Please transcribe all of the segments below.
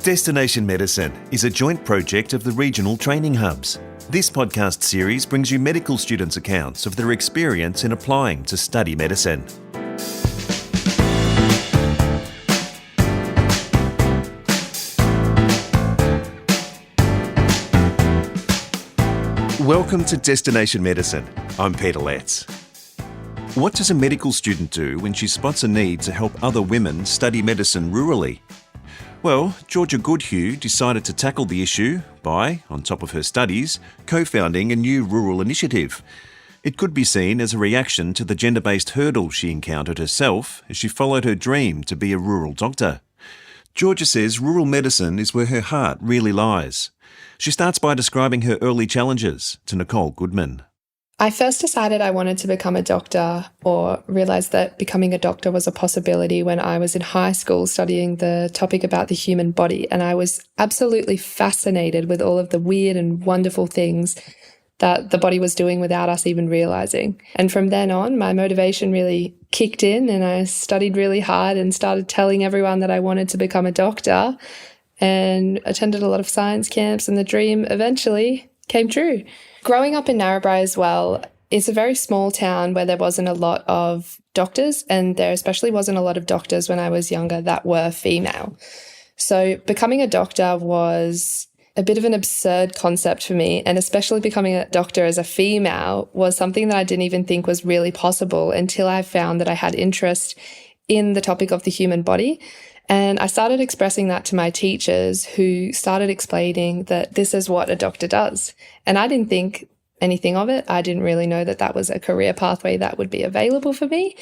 Destination Medicine is a joint project of the regional training hubs. This podcast series brings you medical students' accounts of their experience in applying to study medicine. Welcome to Destination Medicine. I'm Peter Letts. What does a medical student do when she spots a need to help other women study medicine rurally? Well, Georgia Goodhew decided to tackle the issue by, on top of her studies, co-founding a new rural initiative. It could be seen as a reaction to the gender-based hurdles she encountered herself as she followed her dream to be a rural doctor. Georgia says rural medicine is where her heart really lies. She starts by describing her early challenges to Nicole Goodman. I first decided I wanted to become a doctor, or realised that becoming a doctor was a possibility when I was in high school studying the topic about the human body, and I was absolutely fascinated with all of the weird and wonderful things that the body was doing without us even realising. And from then on, my motivation really kicked in and I studied really hard and started telling everyone that I wanted to become a doctor and attended a lot of science camps, and the dream eventually came true. Growing up in Narrabri as well, it's a very small town where there wasn't a lot of doctors, and there especially wasn't a lot of doctors when I was younger that were female. So becoming a doctor was a bit of an absurd concept for me, and especially becoming a doctor as a female was something that I didn't even think was really possible until I found that I had interest in the topic of the human body. And I started expressing that to my teachers, who started explaining that this is what a doctor does. And I didn't think anything of it. I didn't really know that that was a career pathway that would be available for me.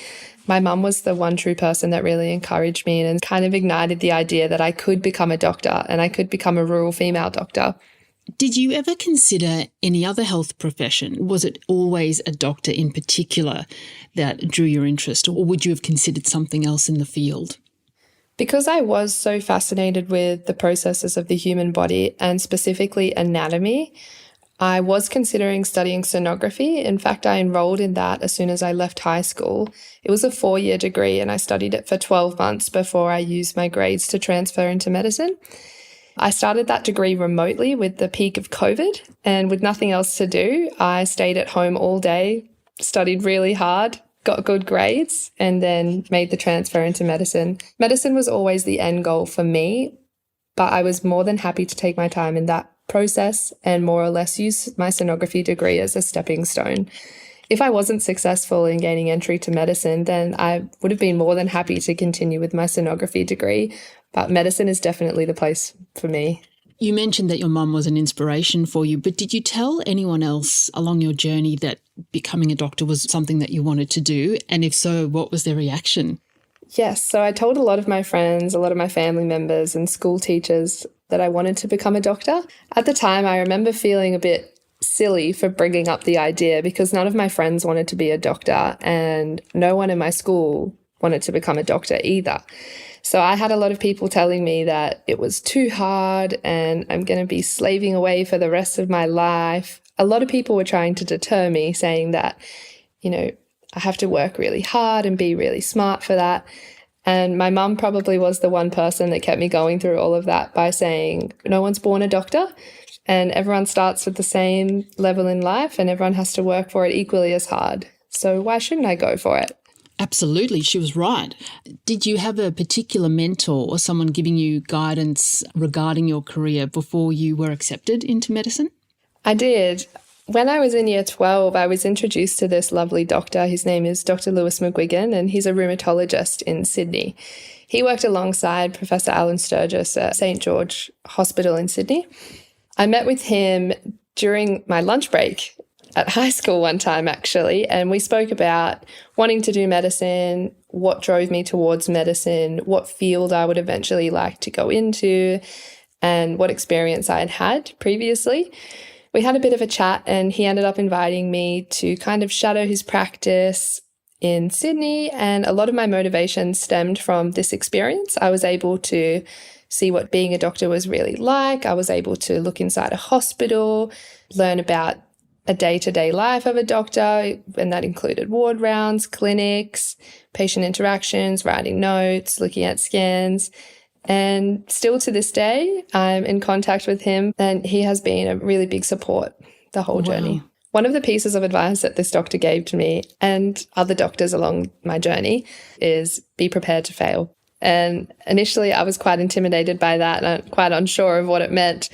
My mum was the one true person that really encouraged me and kind of ignited the idea that I could become a doctor and I could become a rural female doctor. Did you ever consider any other health profession? Was it always a doctor in particular that drew your interest, or would you have considered something else in the field? Because I was so fascinated with the processes of the human body and specifically anatomy, I was considering studying sonography. In fact, I enrolled in that as soon as I left high school. It was a 4-year degree and I studied it for 12 months before I used my grades to transfer into medicine. I started that degree remotely with the peak of COVID, and with nothing else to do, I stayed at home all day, studied really hard, got good grades, and then made the transfer into medicine. Medicine was always the end goal for me, but I was more than happy to take my time in that process and more or less use my sonography degree as a stepping stone. If I wasn't successful in gaining entry to medicine, then I would have been more than happy to continue with my sonography degree, but medicine is definitely the place for me. You mentioned that your mum was an inspiration for you, but did you tell anyone else along your journey that becoming a doctor was something that you wanted to do? And if so, what was their reaction? Yes, so I told a lot of my friends, a lot of my family members and school teachers that I wanted to become a doctor. At the time, I remember feeling a bit silly for bringing up the idea because none of my friends wanted to be a doctor and no one in my school wanted to become a doctor either. So I had a lot of people telling me that it was too hard and I'm going to be slaving away for the rest of my life. A lot of people were trying to deter me, saying that, I have to work really hard and be really smart for that. And my mum probably was the one person that kept me going through all of that by saying, no one's born a doctor and everyone starts with the same level in life and everyone has to work for it equally as hard. So why shouldn't I go for it? Absolutely, she was right. Did you have a particular mentor or someone giving you guidance regarding your career before you were accepted into medicine? I did. When I was in year 12, I was introduced to this lovely doctor. His name is Dr. Lewis McGuigan, and he's a rheumatologist in Sydney. He worked alongside Professor Alan Sturgis at St. George Hospital in Sydney. I met with him during my lunch break at high school one time, actually, and we spoke about wanting to do medicine, what drove me towards medicine, what field I would eventually like to go into, and what experience I had had previously. We had a bit of a chat and he ended up inviting me to kind of shadow his practice in Sydney, and a lot of my motivation stemmed from this experience. I was able to see what being a doctor was really like. I was able to look inside a hospital, learn about a day-to-day life of a doctor, and that included ward rounds, clinics, patient interactions, writing notes, looking at scans. And still to this day, I'm in contact with him, and he has been a really big support the whole journey. One of the pieces of advice that this doctor gave to me and other doctors along my journey is be prepared to fail. And initially I was quite intimidated by that and quite unsure of what it meant.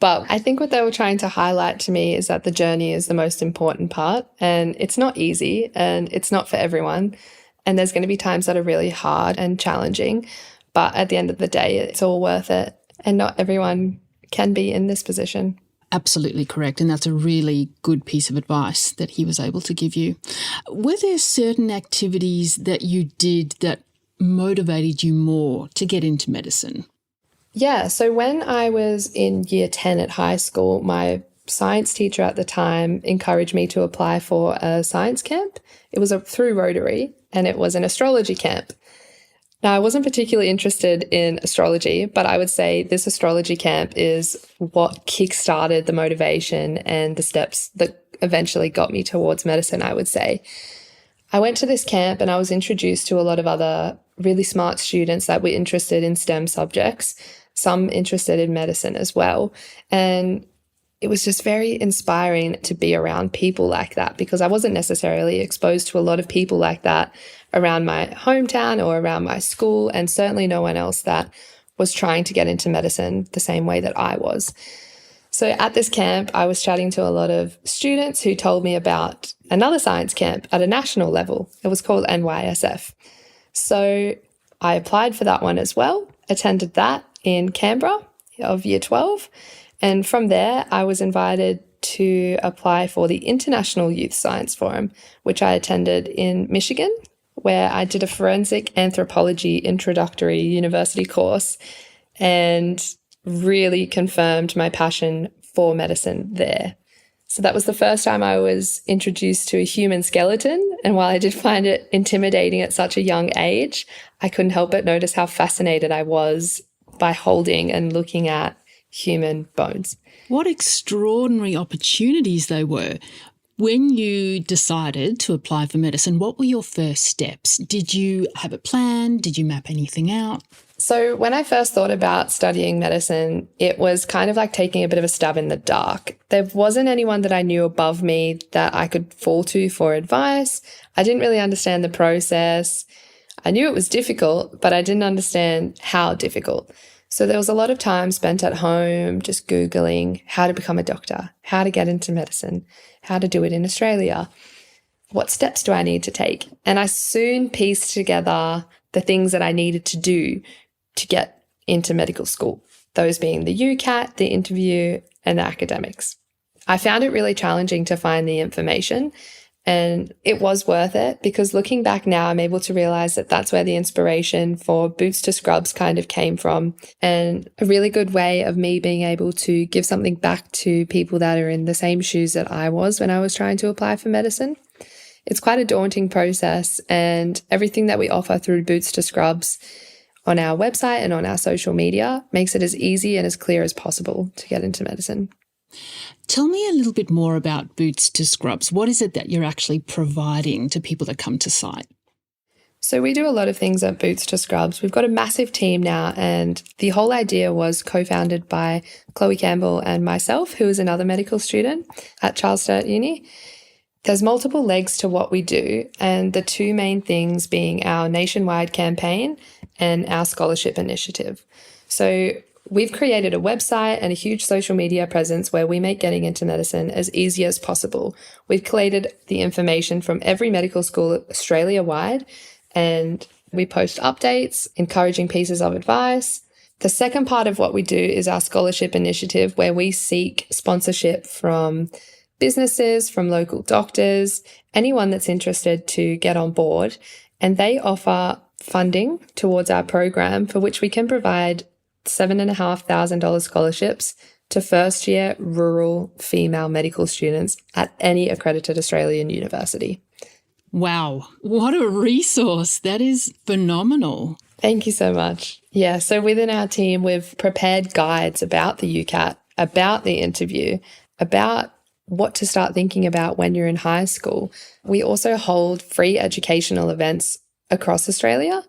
But I think what they were trying to highlight to me is that the journey is the most important part, and it's not easy and it's not for everyone. And there's going to be times that are really hard and challenging. But at the end of the day, it's all worth it. And not everyone can be in this position. Absolutely correct. And that's a really good piece of advice that he was able to give you. Were there certain activities that you did that motivated you more to get into medicine? Yeah. So when I was in year 10 at high school, my science teacher at the time encouraged me to apply for a science camp. It was through Rotary, and it was an astrology camp. Now, I wasn't particularly interested in astrology, but I would say this astrology camp is what kick-started the motivation and the steps that eventually got me towards medicine, I would say. I went to this camp and I was introduced to a lot of other really smart students that were interested in STEM subjects, some interested in medicine as well. And it was just very inspiring to be around people like that, because I wasn't necessarily exposed to a lot of people like that around my hometown or around my school, and certainly no one else that was trying to get into medicine the same way that I was. So at this camp, I was chatting to a lot of students who told me about another science camp at a national level. It was called NYSF. So I applied for that one as well, attended that in Canberra of year 12. And from there, I was invited to apply for the International Youth Science Forum, which I attended in Michigan, where I did a forensic anthropology introductory university course and really confirmed my passion for medicine there. So that was the first time I was introduced to a human skeleton. And while I did find it intimidating at such a young age, I couldn't help but notice how fascinated I was by holding and looking at human bones. What extraordinary opportunities they were. When you decided to apply for medicine, what were your first steps? Did you have a plan? Did you map anything out? So when I first thought about studying medicine, it was kind of like taking a bit of a stab in the dark. There wasn't anyone that I knew above me that I could fall to for advice. I didn't really understand the process. I knew it was difficult, but I didn't understand how difficult. So there was a lot of time spent at home just Googling how to become a doctor, how to get into medicine, how to do it in Australia. What steps do I need to take? And I soon pieced together the things that I needed to do to get into medical school, those being the UCAT, the interview, and the academics. I found it really challenging to find the information, and it was worth it, because looking back now, I'm able to realize that that's where the inspiration for Boots to Scrubs kind of came from, and a really good way of me being able to give something back to people that are in the same shoes that I was when I was trying to apply for medicine. It's quite a daunting process, and everything that we offer through Boots to Scrubs on our website and on our social media makes it as easy and as clear as possible to get into medicine. Tell me a little bit more about Boots to Scrubs. What is it that you're actually providing to people that come to site? So we do a lot of things at Boots to Scrubs. We've got a massive team now, and the whole idea was co-founded by Chloe Campbell and myself, who is another medical student at Charles Sturt Uni. There's multiple legs to what we do, and the two main things being our nationwide campaign and our scholarship initiative. So we've created a website and a huge social media presence where we make getting into medicine as easy as possible. We've collated the information from every medical school Australia-wide, and we post updates, encouraging pieces of advice. The second part of what we do is our scholarship initiative, where we seek sponsorship from businesses, from local doctors, anyone that's interested to get on board, and they offer funding towards our program, for which we can provide $7,500 scholarships to first-year rural female medical students at any accredited Australian university. Wow, what a resource. That is phenomenal. Thank you so much. Yeah, so within our team, we've prepared guides about the UCAT, about the interview, about what to start thinking about when you're in high school. We also hold free educational events across Australia,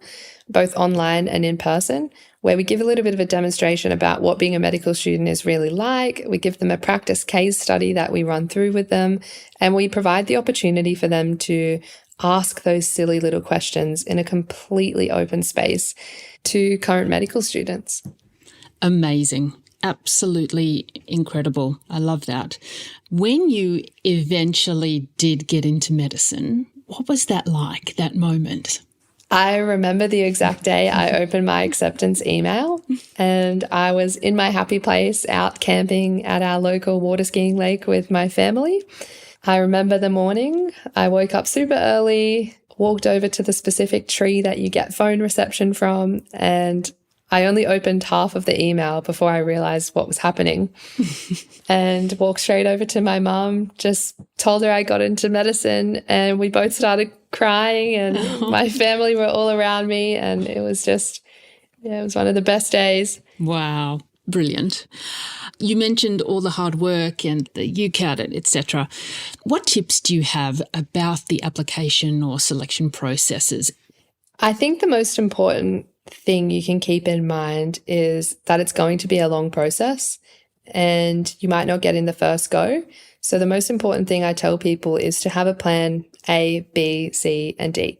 both online and in person, where we give a little bit of a demonstration about what being a medical student is really like. We give them a practice case study that we run through with them, and we provide the opportunity for them to ask those silly little questions in a completely open space to current medical students. Amazing. Absolutely incredible. I love that. When you eventually did get into medicine, what was that like, that moment? I remember the exact day I opened my acceptance email, and I was in my happy place out camping at our local water skiing lake with my family. I remember the morning. I woke up super early, walked over to the specific tree that you get phone reception from, and I only opened half of the email before I realized what was happening and walked straight over to my mum, just told her I got into medicine, and we both started crying, and my family were all around me, and it was just, it was one of the best days. Wow. Brilliant. You mentioned all the hard work and the UCAT, etc. What tips do you have about the application or selection processes? I think the most important thing you can keep in mind is that it's going to be a long process and you might not get in the first go. So the most important thing I tell people is to have a plan A, B, C, and D.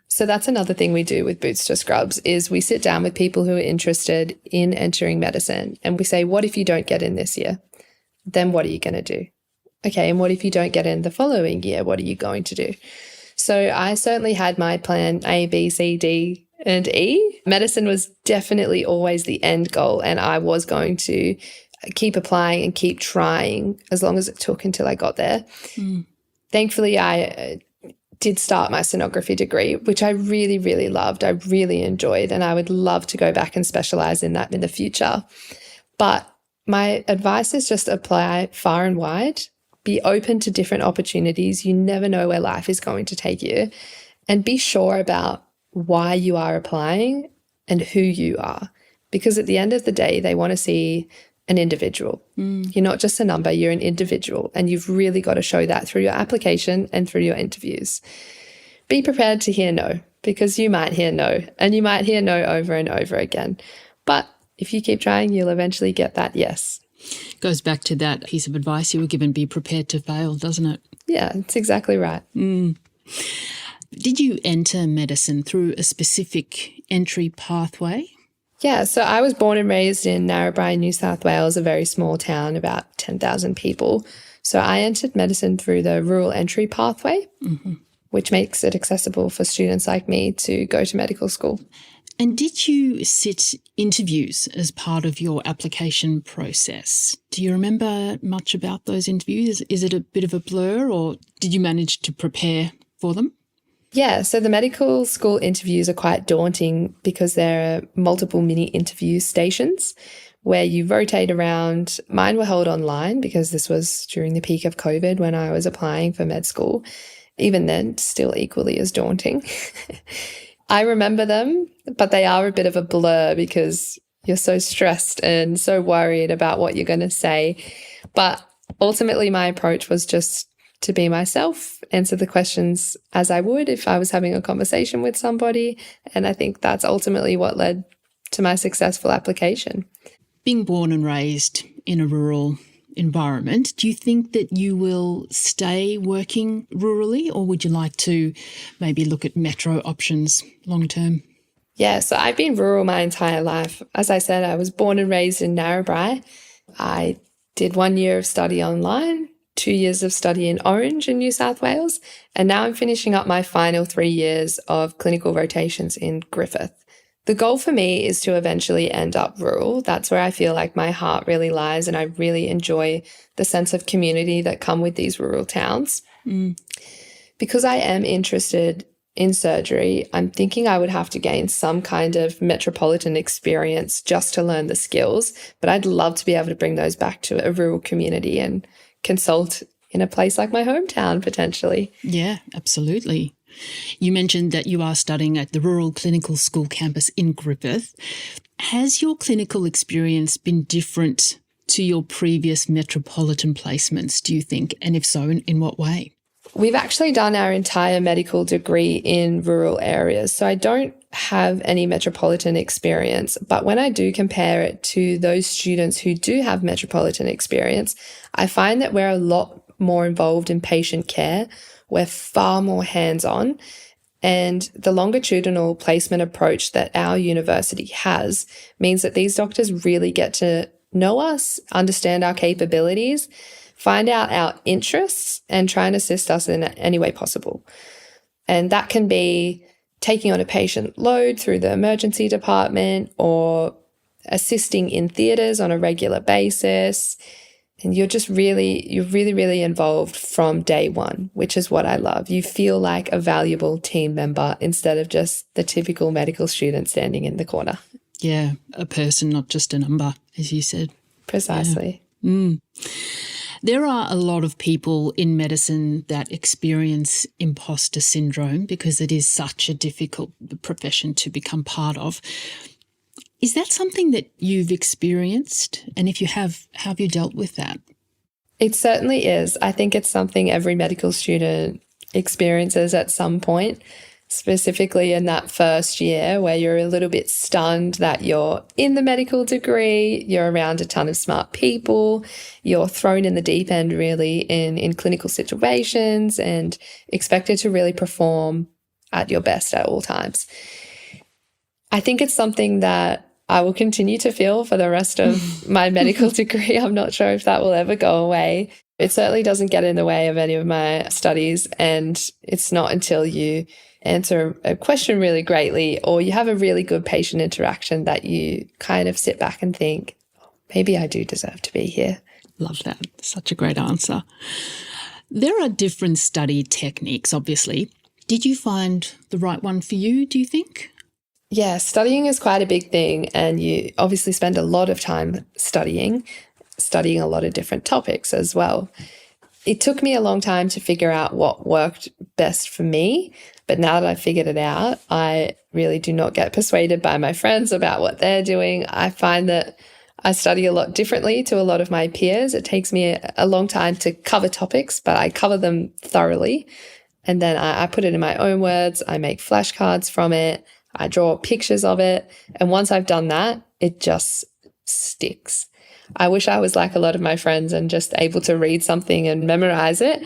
So that's another thing we do with Boots to Scrubs is we sit down with people who are interested in entering medicine and we say, what if you don't get in this year? Then what are you going to do? Okay, and what if you don't get in the following year? What are you going to do? So I certainly had my plan A, B, C, D, and E. Medicine was definitely always the end goal, and I was going to keep applying and keep trying as long as it took until I got there. Thankfully, I did start my sonography degree, which I really, really loved. I really enjoyed, and I would love to go back and specialize in that in the future. But my advice is just apply far and wide, be open to different opportunities. You never know where life is going to take you, and be sure about why you are applying and who you are, because at the end of the day, they want to see an individual. You're not just a number, you're an individual, and you've really got to show that through your application and through your interviews. Be prepared to hear no, because you might hear no, and you might hear no over and over again. But if you keep trying, you'll eventually get that yes. Goes back to that piece of advice you were given, be prepared to fail, doesn't it? Yeah, it's exactly right. Did you enter medicine through a specific entry pathway? Yeah, so I was born and raised in Narrabri, New South Wales, a very small town, about 10,000 people. So I entered medicine through the rural entry pathway, which makes it accessible for students like me to go to medical school. And did you sit interviews as part of your application process? Do you remember much about those interviews? Is it a bit of a blur, or did you manage to prepare for them? Yeah, so the medical school interviews are quite daunting because there are multiple mini interview stations where you rotate around. Mine were held online because this was during the peak of COVID when I was applying for med school. Even then, still equally as daunting. I remember them, but they are a bit of a blur because you're so stressed and so worried about what you're going to say. But ultimately, my approach was just to be myself, answer the questions as I would if I was having a conversation with somebody. And I think that's ultimately what led to my successful application. Being born and raised in a rural environment, do you think that you will stay working rurally, or would you like to maybe look at metro options long term? Yeah, so I've been rural my entire life. As I said, I was born and raised in Narrabri. I did 1 year of study online, 2 years of study in Orange in New South Wales, and now I'm finishing up my final 3 years of clinical rotations in Griffith. The goal for me is to eventually end up rural. That's where I feel like my heart really lies, and I really enjoy the sense of community that come with these rural towns. Because I am interested in surgery, I'm thinking I would have to gain some kind of metropolitan experience just to learn the skills, but I'd love to be able to bring those back to a rural community and consult in a place like my hometown, potentially. Yeah, absolutely. You mentioned that you are studying at the Rural Clinical School campus in Griffith. Has your clinical experience been different to your previous metropolitan placements, do you think? And if so, in what way? We've actually done our entire medical degree in rural areas, so I don't have any metropolitan experience. But when I do compare it to those students who do have metropolitan experience, I find that we're a lot more involved in patient care. We're far more hands-on. And the longitudinal placement approach that our university has means that these doctors really get to know us, understand our capabilities, find out our interests, and try and assist us in any way possible. And that can be taking on a patient load through the emergency department or assisting in theatres on a regular basis. And you're really involved from day one, which is what I love. You feel like a valuable team member instead of just the typical medical student standing in the corner. Yeah, a person, not just a number, as you said. Precisely. Yeah. There are a lot of people in medicine that experience imposter syndrome because it is such a difficult profession to become part of. Is that something that you've experienced? And if you have, how have you dealt with that? It certainly is. I think it's something every medical student experiences at some point, specifically in that first year where you're a little bit stunned that you're in the medical degree, you're around a ton of smart people, you're thrown in the deep end really in clinical situations and expected to really perform at your best at all times. I think it's something that I will continue to feel for the rest of my medical degree. I'm not sure if that will ever go away. It certainly doesn't get in the way of any of my studies, and it's not until you answer a question really greatly or you have a really good patient interaction that you kind of sit back and think, maybe I do deserve to be here. Love that. Such a great answer. There are different study techniques, obviously. Did you find the right one for you, do you think? Yeah, studying is quite a big thing, and you obviously spend a lot of time studying a lot of different topics as well. It took me a long time to figure out what worked best for me, but now that I've figured it out, I really do not get persuaded by my friends about what they're doing. I find that I study a lot differently to a lot of my peers. It takes me a long time to cover topics, but I cover them thoroughly. And then I put it in my own words. I make flashcards from it. I draw pictures of it. And once I've done that, it just sticks. I wish I was like a lot of my friends and just able to read something and memorize it.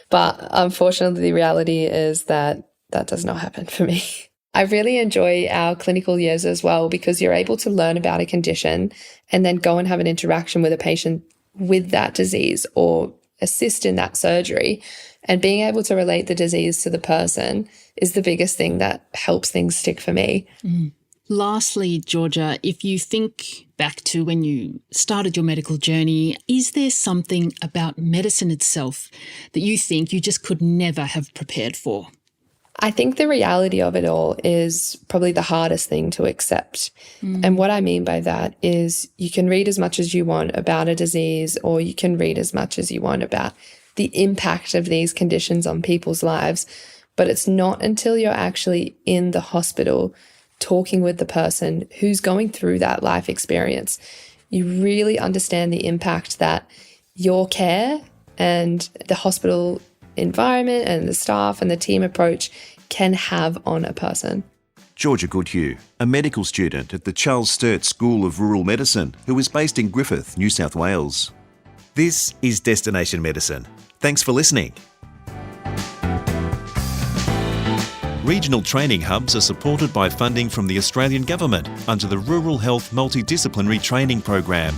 But unfortunately, the reality is that that does not happen for me. I really enjoy our clinical years as well because you're able to learn about a condition and then go and have an interaction with a patient with that disease or assist in that surgery. And being able to relate the disease to the person is the biggest thing that helps things stick for me. Lastly, Georgia, if you think back to when you started your medical journey, is there something about medicine itself that you think you just could never have prepared for? I think the reality of it all is probably the hardest thing to accept. And what I mean by that is you can read as much as you want about a disease, or you can read as much as you want about the impact of these conditions on people's lives. But it's not until you're actually in the hospital talking with the person who's going through that life experience, you really understand the impact that your care and the hospital environment and the staff and the team approach can have on a person. Georgia Goodhew, a medical student at the Charles Sturt School of Rural Medicine, who is based in Griffith, New South Wales. This is Destination Medicine. Thanks for listening. Regional training hubs are supported by funding from the Australian Government under the Rural Health Multidisciplinary Training Program.